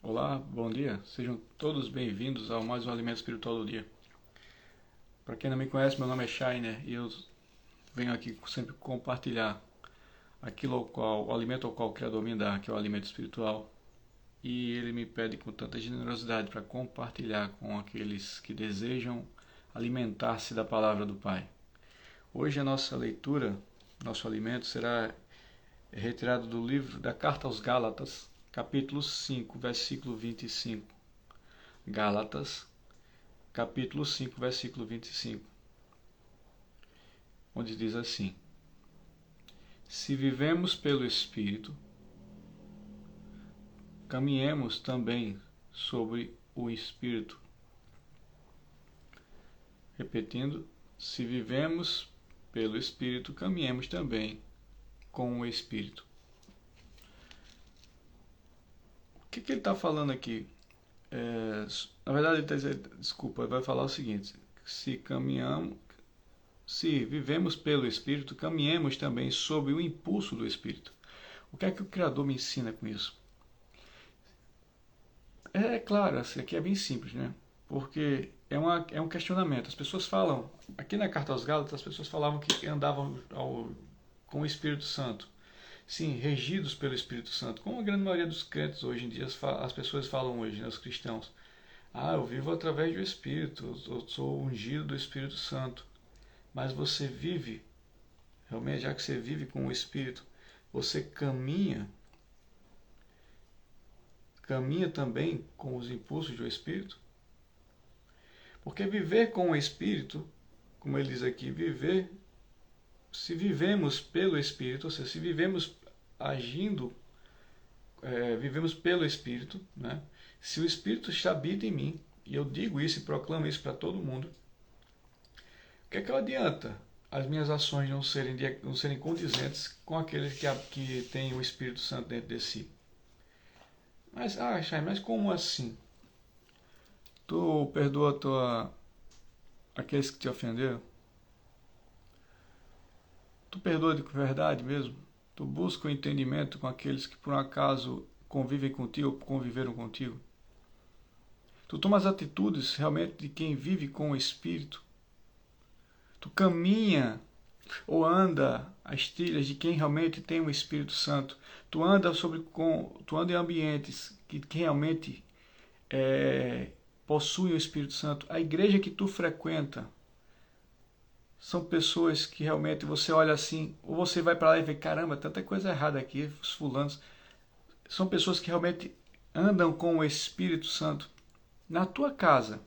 Olá, bom dia. Sejam todos bem-vindos ao mais um Alimento Espiritual do Dia. Para quem não me conhece, meu nome é Shainer e eu venho aqui sempre compartilhar o alimento ao qual o Criador me dá, que é o alimento espiritual. E ele me pede com tanta generosidade para compartilhar com aqueles que desejam alimentar-se da palavra do Pai. Hoje a nossa leitura, nosso alimento será retirado do livro da Carta aos Gálatas, capítulo 5, versículo 25. Gálatas, capítulo 5, versículo 25, onde diz assim: Se vivemos pelo Espírito, caminhemos também sobre o Espírito. Repetindo, se vivemos pelo Espírito, caminhemos também com o Espírito. O que ele está falando aqui? Na verdade, ele está dizendo, ele vai falar o seguinte: se vivemos pelo Espírito, caminhemos também sob o impulso do Espírito. O que é que o Criador me ensina com isso? É claro, assim, aqui é bem simples, né? Porque é um questionamento. As pessoas falam, aqui na Carta aos Gálatas, as pessoas falavam que andavam com o Espírito Santo. Sim, regidos pelo Espírito Santo. Como a grande maioria dos crentes hoje em dia, as pessoas falam hoje, né, os cristãos. Eu vivo através do Espírito, eu sou ungido do Espírito Santo. Mas você vive, realmente, já que você vive com o Espírito, você caminha também com os impulsos do Espírito? Porque viver com o Espírito, como ele diz aqui, se vivemos pelo Espírito, ou seja, se vivemos vivemos pelo Espírito, né? Se o Espírito habita em mim, e eu digo isso e proclamo isso para todo mundo, o que é que adianta as minhas ações não serem condizentes com aqueles que têm o Espírito Santo dentro de si? Chay, mas como assim? Tu perdoa aqueles que te ofenderam? Tu perdoa de verdade mesmo? Tu busca o entendimento com aqueles que por um acaso convivem contigo ou conviveram contigo? Tu tomas atitudes realmente de quem vive com o Espírito? Tu caminha ou anda as trilhas de quem realmente tem o Espírito Santo? Tu anda em ambientes que realmente possuem o Espírito Santo? A igreja que tu frequenta são pessoas que realmente você olha assim, ou você vai para lá e vê, caramba, tanta coisa errada aqui, os fulanos. São pessoas que realmente andam com o Espírito Santo. Na tua casa,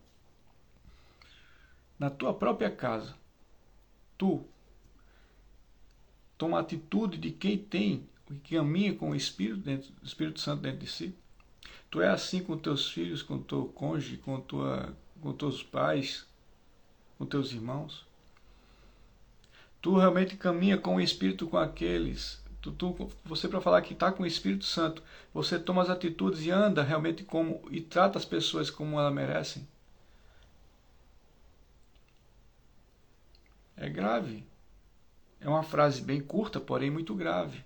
na tua própria casa, tu toma a atitude de quem tem, que caminha com o Espírito Santo dentro de si. Tu é assim com teus filhos, com teu cônjuge, com teus pais, com teus irmãos. Tu realmente caminha com o Espírito com aqueles. Você, para falar que está com o Espírito Santo, você toma as atitudes e anda realmente e trata as pessoas como elas merecem. É grave. É uma frase bem curta, porém muito grave.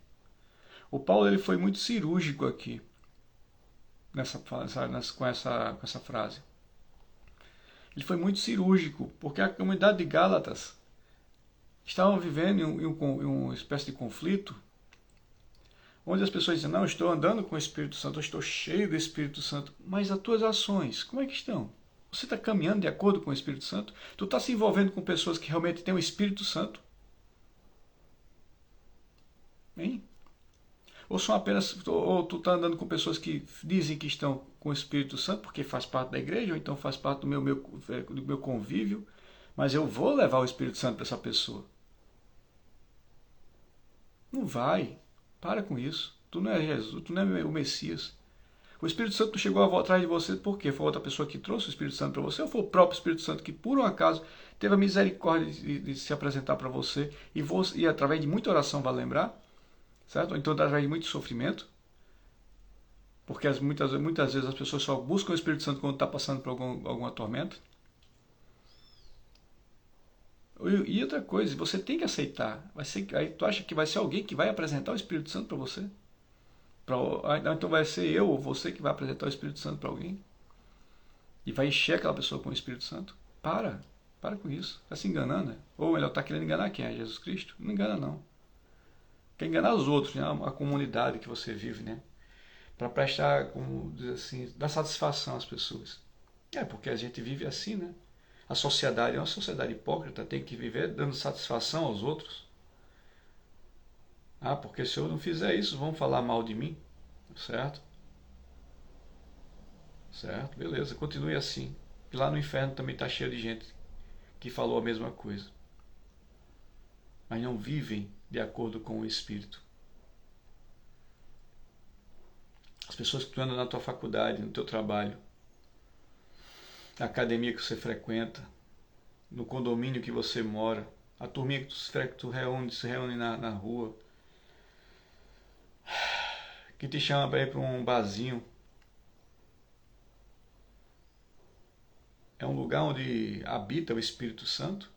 O Paulo ele foi muito cirúrgico aqui com essa frase. Ele foi muito cirúrgico, porque a comunidade de Gálatas estavam vivendo em uma espécie de conflito, onde as pessoas dizem, não, eu estou andando com o Espírito Santo, eu estou cheio do Espírito Santo, mas as tuas ações, como é que estão? Você está caminhando de acordo com o Espírito Santo? Tu está se envolvendo com pessoas que realmente têm o Espírito Santo? Hein? Ou tu está andando com pessoas que dizem que estão com o Espírito Santo, porque faz parte da igreja, ou então faz parte do meu convívio, mas eu vou levar o Espírito Santo para essa pessoa. Não vai. Para com isso. Tu não é Jesus, tu não é o Messias. O Espírito Santo chegou atrás de você por quê? Foi outra pessoa que trouxe o Espírito Santo para você ou foi o próprio Espírito Santo que, por um acaso, teve a misericórdia de se apresentar para você e através de muita oração, vai lembrar? Certo? Ou então através de muito sofrimento? Porque muitas vezes as pessoas só buscam o Espírito Santo quando está passando por alguma tormenta. E outra coisa, você tem que aceitar. Aí tu acha que vai ser alguém que vai apresentar o Espírito Santo para você? Então vai ser eu ou você que vai apresentar o Espírito Santo para alguém e vai encher aquela pessoa com o Espírito Santo. Para com isso. Está se enganando, né? Ou melhor, está querendo enganar quem? É Jesus Cristo? Não engana, não. Quer enganar os outros, né? A comunidade que você vive, né? Para prestar, como diz assim, dar satisfação às pessoas. Porque a gente vive assim, né? A sociedade é uma sociedade hipócrita, tem que viver dando satisfação aos outros. Porque se eu não fizer isso, vão falar mal de mim. Certo? Certo, beleza, continue assim. E lá no inferno também está cheio de gente que falou a mesma coisa. Mas não vivem de acordo com o Espírito. As pessoas que tu anda na tua faculdade, no teu trabalho, na academia que você frequenta, no condomínio que você mora, a turminha que se reúne na rua, que te chama para ir para um barzinho, é um lugar onde habita o Espírito Santo?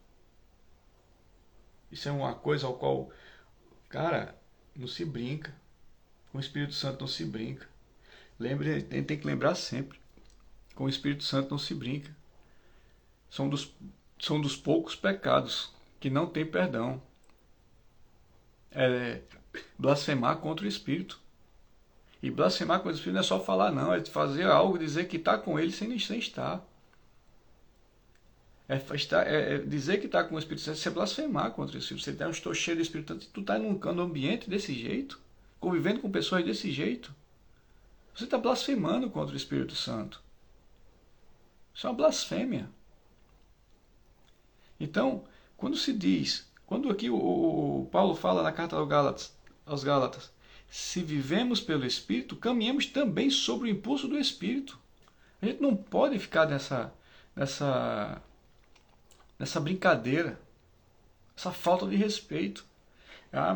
Isso é uma coisa ao qual, cara, não se brinca. Com o Espírito Santo não se brinca. Lembre, tem que lembrar sempre. Com o Espírito Santo não se brinca. São dos poucos pecados que não tem perdão. É blasfemar contra o Espírito. E blasfemar contra o Espírito não é só falar, não. É fazer algo, dizer que está com ele sem estar. É dizer que está com o Espírito Santo, você blasfemar contra o Espírito Santo. Você estou cheio do Espírito Santo. Tu está num ambiente desse jeito, convivendo com pessoas desse jeito. Você está blasfemando contra o Espírito Santo. Isso é uma blasfêmia. Então, quando aqui o Paulo fala na carta aos Gálatas, se vivemos pelo Espírito, caminhamos também sobre o impulso do Espírito. A gente não pode ficar nessa brincadeira, essa falta de respeito.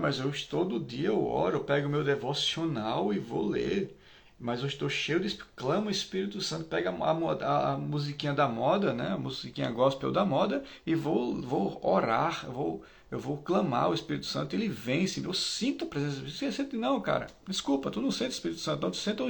Mas todo dia eu oro, eu pego o meu devocional e vou ler. Mas eu estou cheio de... Clamo o Espírito Santo, pega a musiquinha da moda, né? A musiquinha gospel da moda e vou orar, eu vou clamar o Espírito Santo, ele vem, eu sinto a presença do Espírito Santo. Não, cara, desculpa, tu não sente o Espírito Santo, não, tu sente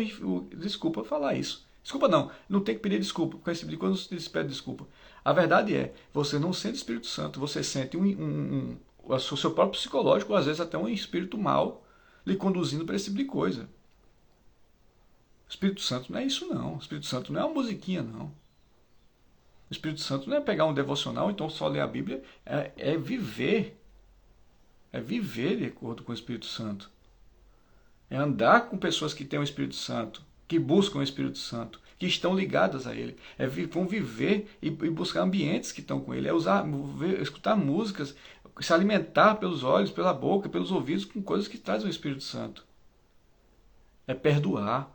desculpa falar isso. Desculpa não tem que pedir desculpa, porque esse tipo de coisa não se pede desculpa. A verdade é, você não sente o Espírito Santo, você sente o seu próprio psicológico, ou às vezes até um espírito mal lhe conduzindo para esse tipo de coisa. O Espírito Santo não é isso, não. O Espírito Santo não é uma musiquinha, não. O Espírito Santo não é pegar um devocional, então só ler a Bíblia. É viver. É viver de acordo com o Espírito Santo. É andar com pessoas que têm o Espírito Santo, que buscam o Espírito Santo, que estão ligadas a Ele. É conviver e buscar ambientes que estão com Ele. É escutar músicas, se alimentar pelos olhos, pela boca, pelos ouvidos, com coisas que trazem o Espírito Santo. É perdoar.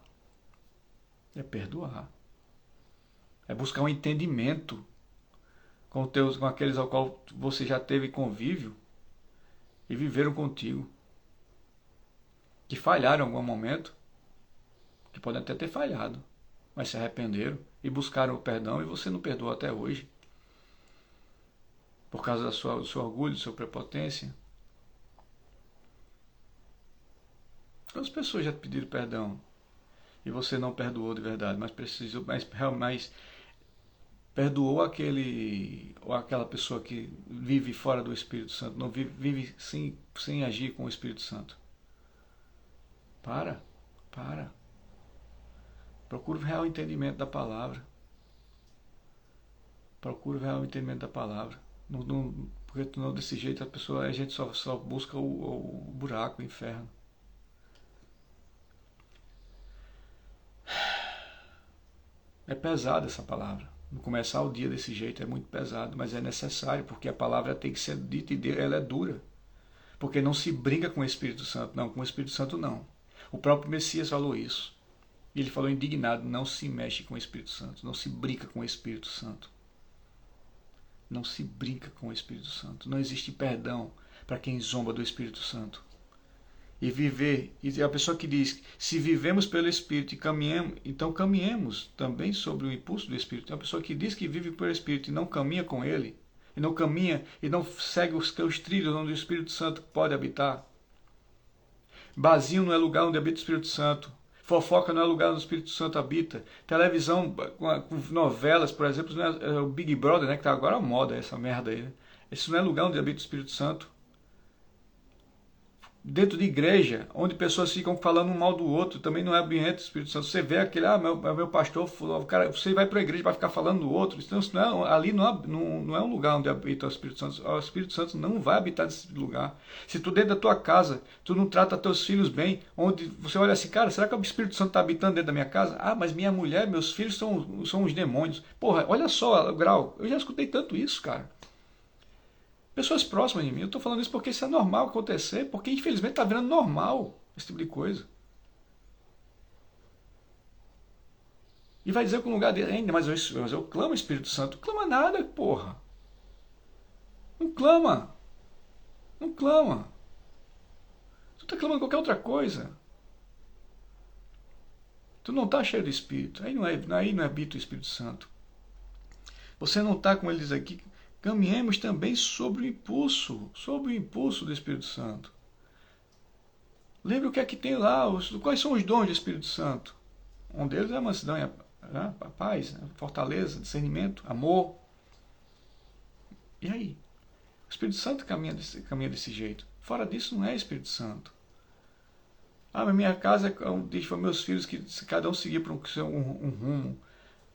É perdoar. É buscar um entendimento com aqueles ao qual você já teve convívio e viveram contigo. Que falharam em algum momento, que podem até ter falhado, mas se arrependeram e buscaram o perdão e você não perdoou até hoje. Por causa do seu orgulho, da sua prepotência. Quantas pessoas já te pediram perdão? E você não perdoou de verdade, mas perdoou aquela pessoa que vive fora do Espírito Santo, não vive sem agir com o Espírito Santo. Para. Procure o real entendimento da palavra. Porque não desse jeito a gente só busca o buraco, o inferno. É pesada essa palavra. Começar o dia desse jeito é muito pesado, mas é necessário, porque a palavra tem que ser dita e ela é dura. Porque não se brinca com o Espírito Santo. Não, com o Espírito Santo não. O próprio Messias falou isso. E ele falou indignado, não se mexe com o Espírito Santo, não se brinca com o Espírito Santo. Não se brinca com o Espírito Santo. Não existe perdão para quem zomba do Espírito Santo. E a pessoa que diz, se vivemos pelo Espírito e caminhamos, então caminhemos também sobre o impulso do Espírito. É uma pessoa que diz que vive pelo Espírito e não caminha com ele, e não caminha e não segue os trilhos onde o Espírito Santo pode habitar. Barzinho não é lugar onde habita o Espírito Santo. Fofoca não é lugar onde o Espírito Santo habita. Televisão com novelas, por exemplo, não é o Big Brother, né, que tá agora a moda, essa merda aí, né? Esse não é lugar onde habita o Espírito Santo. Dentro de igreja, onde pessoas ficam falando um mal do outro, também não é ambiente do Espírito Santo. Você vê aquele, meu pastor, o cara, você vai para a igreja para ficar falando do outro. Então, isso não é, ali não é um lugar onde habita o Espírito Santo. O Espírito Santo não vai habitar nesse lugar. Se tu dentro da tua casa, tu não trata teus filhos bem, onde você olha assim, cara, será que o Espírito Santo está habitando dentro da minha casa? Ah, mas minha mulher, meus filhos são os demônios. Porra, olha só o grau. Eu já escutei tanto isso, cara. Pessoas próximas de mim, eu estou falando isso porque isso é normal acontecer, porque infelizmente está virando normal esse tipo de coisa. E vai dizer que um lugar dele, ainda, mas eu clamo o Espírito Santo. Não clama nada, porra. Não clama. Não clama. Tu está clamando qualquer outra coisa. Tu não está cheio do Espírito. Aí não habita o Espírito Santo. Você não está, como ele diz aqui, caminhemos também sobre o impulso do Espírito Santo. Lembre o que é que tem lá, quais são os dons do Espírito Santo. Um deles é a mansidão, a paz, a fortaleza, discernimento, amor. E aí? O Espírito Santo caminha desse jeito. Fora disso não é Espírito Santo. Ah, mas minha casa, diz para meus filhos que cada um seguir para um rumo.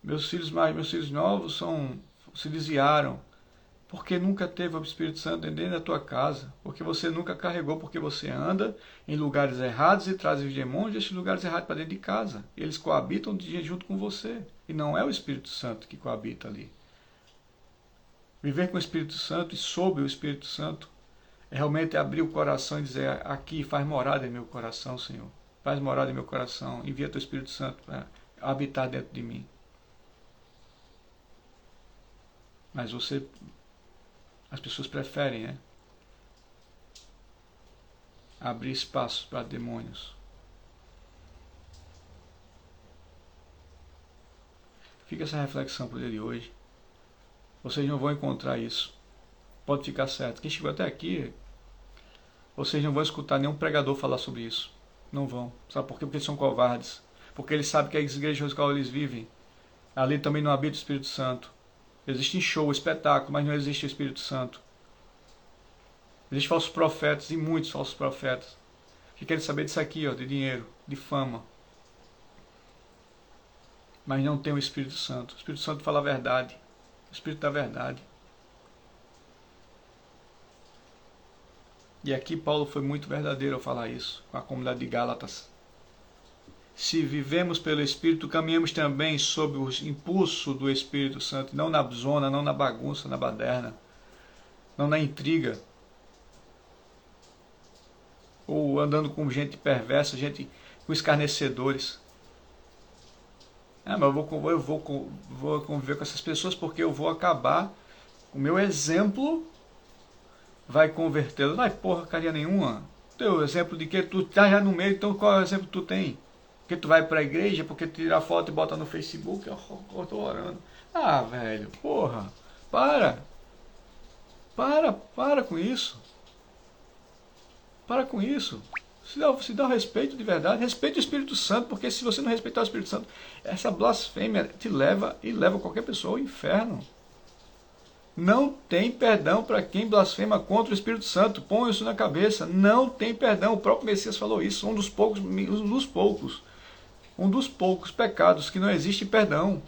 Meus filhos novos se desviaram. Porque nunca teve o Espírito Santo dentro da tua casa. Porque você nunca carregou, porque você anda em lugares errados e traz os demônios desses lugares errados para dentro de casa. Eles coabitam junto com você. E não é o Espírito Santo que coabita ali. Viver com o Espírito Santo e sob o Espírito Santo é realmente abrir o coração e dizer, aqui faz morada em meu coração, Senhor. Faz morada em meu coração. Envia teu Espírito Santo para habitar dentro de mim. Mas as pessoas preferem, né? Abrir espaço para demônios. Fica essa reflexão para o dia de hoje. Vocês não vão encontrar isso. Pode ficar certo. Quem chegou até aqui, vocês não vão escutar nenhum pregador falar sobre isso. Não vão. Sabe por quê? Porque eles são covardes. Porque eles sabem que as igrejas nas quais eles vivem, ali também não habita o Espírito Santo. Existe show, espetáculo, mas não existe o Espírito Santo. Existem falsos profetas, e muitos falsos profetas, que querem saber disso aqui, ó, de dinheiro, de fama. Mas não tem o Espírito Santo. O Espírito Santo fala a verdade. O Espírito da verdade. E aqui Paulo foi muito verdadeiro ao falar isso, com a comunidade de Gálatas. Se vivemos pelo Espírito, caminhamos também sob o impulso do Espírito Santo, não na zona, não na bagunça, na baderna, não na intriga, ou andando com gente perversa, gente com escarnecedores. Mas eu vou conviver com essas pessoas porque eu vou acabar, o meu exemplo vai convertê-los. Não é porcaria nenhuma. Teu exemplo de que tu tá já no meio, então qual é o exemplo que tu tem? Porque tu vai para a igreja, porque tu tira a foto e bota no Facebook, eu tô orando. Ah, velho, porra, para com isso. Para com isso. Se dá o respeito de verdade, respeite o Espírito Santo, porque se você não respeitar o Espírito Santo, essa blasfêmia te leva e leva qualquer pessoa ao inferno. Não tem perdão para quem blasfema contra o Espírito Santo. Põe isso na cabeça. Não tem perdão. O próprio Messias falou isso. Um dos poucos pecados que não existe perdão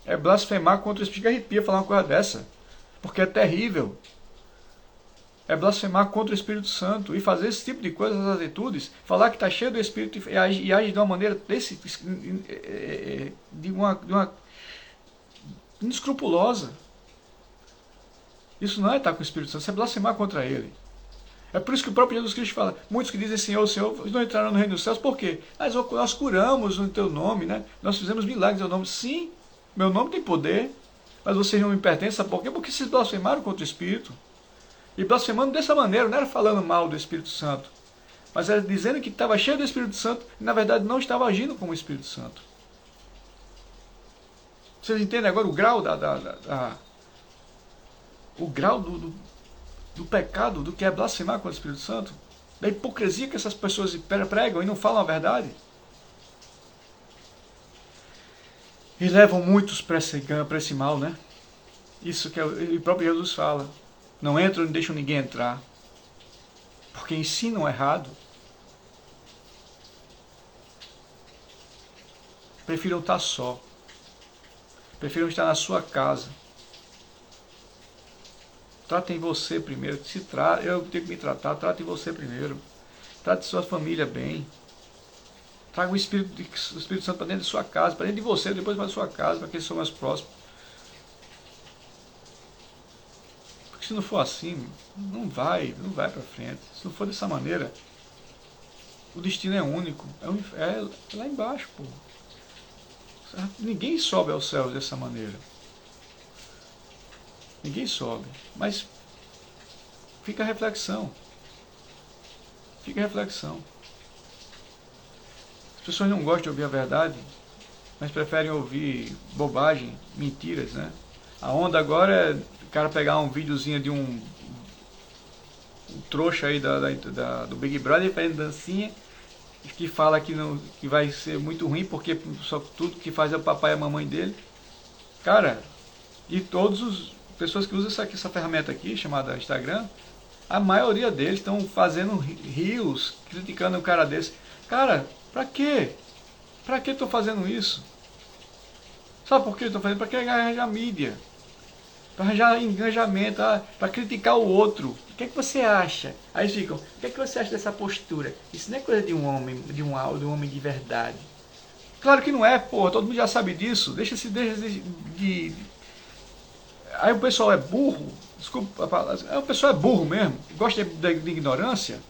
é blasfemar contra o Espírito. Arrepia falar uma coisa dessa, porque é terrível. É blasfemar contra o Espírito Santo e fazer esse tipo de coisas, essas atitudes, falar que está cheio do Espírito e age de uma maneira de uma inescrupulosa. Isso não é estar com o Espírito Santo, isso é blasfemar contra ele. É por isso que o próprio Jesus Cristo fala, muitos que dizem Senhor, Senhor, não entraram no reino dos céus, por quê? Nós curamos no teu nome, né? Nós fizemos milagres no teu nome. Sim, meu nome tem poder, mas vocês não me pertencem, sabe por quê? Porque vocês blasfemaram contra o Espírito. E blasfemando dessa maneira, não era falando mal do Espírito Santo, mas era dizendo que estava cheio do Espírito Santo e na verdade não estava agindo como o Espírito Santo. Vocês entendem agora o grau do pecado, do que é blasfemar contra o Espírito Santo? da hipocrisia que essas pessoas pregam e não falam a verdade. E levam muitos para esse mal, né? Isso que o próprio Jesus fala. Não entram e deixam ninguém entrar. Porque ensinam errado. Prefiram estar só. Prefiram estar na sua casa. Tratem você primeiro. Eu tenho que me tratar, tratem você primeiro. Trate sua família bem. Traga o Espírito Santo para dentro de sua casa, para dentro de você, depois para a sua casa, para aqueles que são mais próximos. Porque se não for assim, não vai para frente. Se não for dessa maneira, o destino é único. É lá embaixo, pô. Ninguém sobe aos céus dessa maneira. Ninguém sobe. Mas fica a reflexão. Fica a reflexão. As pessoas não gostam de ouvir a verdade, mas preferem ouvir bobagem, mentiras, né? A onda agora é o cara pegar um videozinho de um trouxa aí do Big Brother fazendo dancinha, que fala que vai ser muito ruim porque só tudo que faz é o papai e a mamãe dele. Cara, e todas as pessoas que usam essa ferramenta aqui, chamada Instagram, a maioria deles estão fazendo rios, criticando um cara desse. Cara, pra quê? Pra que estão fazendo isso? Sabe por que estão fazendo? Pra que arranjar mídia? Para arranjar engajamento, para criticar o outro. O que é que você acha? Aí ficam, o que é que você acha dessa postura? Isso não é coisa de um homem, de um homem de verdade. Claro que não é, porra, todo mundo já sabe disso. Deixa-se de... Aí o pessoal é burro, desculpa a palavra, o pessoal é burro mesmo, gosta de ignorância,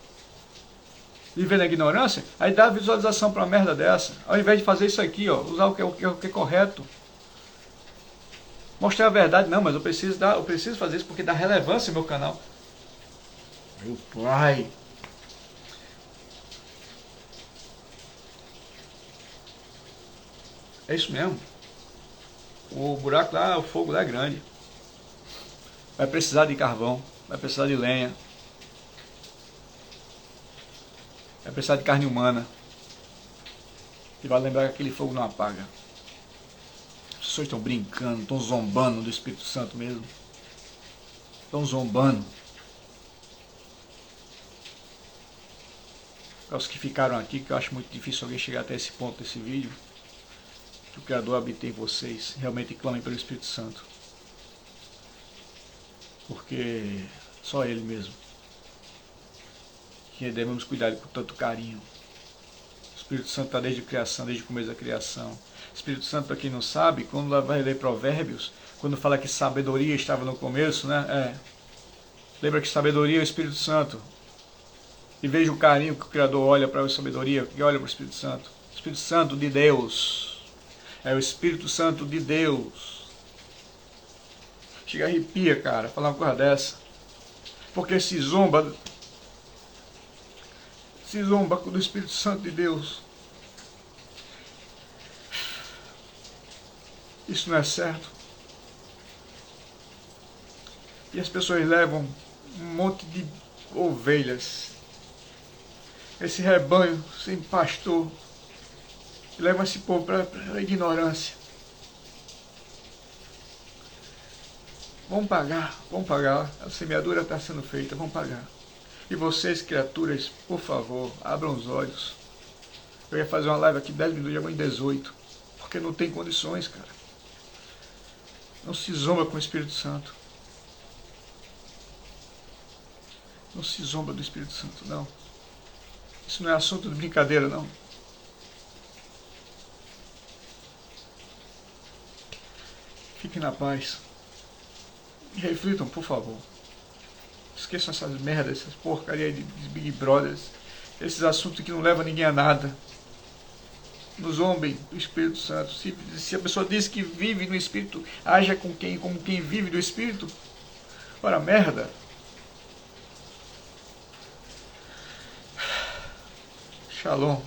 viver na ignorância, aí dá visualização para uma merda dessa, ao invés de fazer isso aqui, ó, usar o que é correto. Mostrar a verdade, não, mas eu preciso fazer isso porque dá relevância ao meu canal. Meu pai. É isso mesmo. O buraco lá, o fogo lá é grande. Vai precisar de carvão, vai precisar de lenha. Vai precisar de carne humana. E vai lembrar que aquele fogo não apaga. As pessoas estão brincando, estão zombando do Espírito Santo mesmo. Estão zombando. Para os que ficaram aqui, que eu acho muito difícil alguém chegar até esse ponto desse vídeo, que o Criador habite em vocês, realmente clamem pelo Espírito Santo. Porque só Ele mesmo. Que devemos cuidar com tanto carinho. O Espírito Santo está desde a criação, desde o começo da criação. Espírito Santo, para quem não sabe, quando vai ler Provérbios, quando fala que sabedoria estava no começo, né? Lembra que sabedoria é o Espírito Santo. E veja o carinho que o Criador olha para a sabedoria, que olha para o Espírito Santo. O Espírito Santo de Deus. É o Espírito Santo de Deus. Chega a arrepia, cara, falar uma coisa dessa. Porque se zomba do Espírito Santo de Deus. Isso não é certo. E as pessoas levam um monte de ovelhas, esse rebanho sem pastor, e levam esse povo para a ignorância. Vão pagar. A semeadura está sendo feita, vão pagar. E vocês, criaturas, por favor, abram os olhos. Eu ia fazer uma live aqui 10 minutos, já vou em 18. Porque não tem condições, cara. Não se zomba com o Espírito Santo. Não se zomba do Espírito Santo, não. Isso não é assunto de brincadeira, não. Fiquem na paz. E reflitam, por favor. Esqueçam essas merdas, essas porcarias de Big Brothers. Esses assuntos que não levam ninguém a nada. Não zombem do Espírito Santo. Se a pessoa diz que vive no Espírito, haja como quem vive do Espírito. Ora, merda. Shalom.